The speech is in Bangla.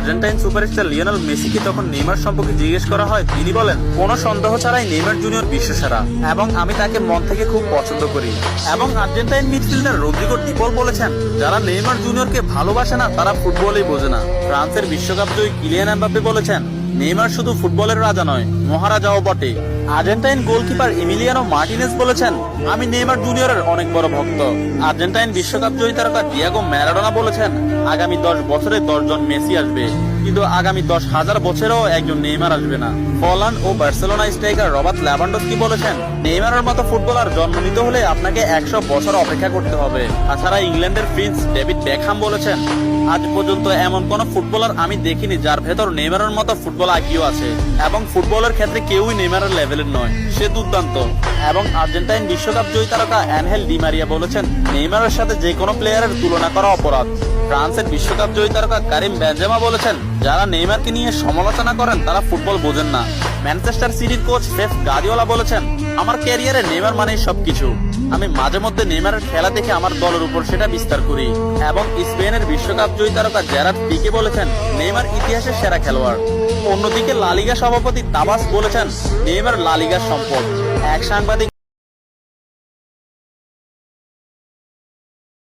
আর্জেন্টাইন সুপারস্টার লিওনেল মেসিকে তখন নেইমার সম্পর্কে জিজ্ঞেস করা হয়, তিনি বলেন, কোনো সন্দেহ ছাড়াই নেইমার জুনিয়র বিশ্বসেরা এবং আমি তাকে মন থেকে খুব পছন্দ করি। এবং আর্জেন্টাইন মিডফিল্ডার রদ্রিগো ডি পল বলেছেন, যারা নেইমার জুনিয়রকে ভালোবাসে না তারা ফুটবলই বোঝে না। ফ্রান্সের বিশ্বকাপ জয়ী কিলিয়ান এমবাপ্পে বলেছেন, নেইমার শুধু ফুটবলের রাজা নয়, মহারাজাও বটে। আর্জেন্টাইন গোলকিপার এমিলিয়ানো মার্টিনেজ বলেছেন, আমি নেইমার জুনিয়রের অনেক বড় ভক্ত। আর্জেন্টাইন বিশ্বকাপ জয়ী তারকা ডিয়েগো ম্যারাডোনা বলেছেন, আগামী 10 বছরে 10 জন মেসি আসবে, কিন্তু আগামী 10,000 বছরেও একজন নেইমার আসবে না। হল্যান্ড ও বার্সেলোনা স্ট্রাইকার রবার্ট লেভানডস্কি বলেছেন, নেইমারের মতো ফুটবলার জন্ম নিতে হলে আপনাকে 100 বছর অপেক্ষা করতে হবে। তাছাড়া ইংল্যান্ডের প্রিন্স ডেভিড বেকহাম বলেছেন, আজ পর্যন্ত এমন কোন ফুটবলার আমি দেখিনি যার ভেতর নেইমারের মতো ফুটবল আইকিউ আছে, এবং ফুটবলের ক্ষেত্রে কেউই নেইমারের লেভেলের নয়, সে দুর্দান্ত। এবং আর্জেন্টাইন বিশ্বকাপ জয়ী তারকা অ্যানহেল ডি মারিয়া বলেছেন, নেইমারের সাথে যে কোনো প্লেয়ারের তুলনা করা অপরাধ। ফ্রান্সের বিশ্বকাপ জয়ী তারকা কারিম বেনজেমা বলেছেন, যারা নেইমারকে নিয়ে সমালোচনা করেন তারা ফুটবল বোঝেন না। ম্যানচেস্টার সিটির কোচ পেপ গার্দিওলা বলেছেন, আমার ক্যারিয়ারে নেইমার মানেই সবকিছু। আমি মাঝে মধ্যে নেইমারের খেলা দেখে আমার দলের উপর সেটা বিস্তার করি। এবং স্পেনের বিশ্বকাপ জয়ী তারকা জেরার্ড পিকে বলেছেন, নেইমার ইতিহাসের সেরা খেলোয়াড়। অন্যদিকে লা লিগা সভাপতি তাবাস বলেছেন, নেইমার লা লিগার সম্পদ। এক সাংবাদিক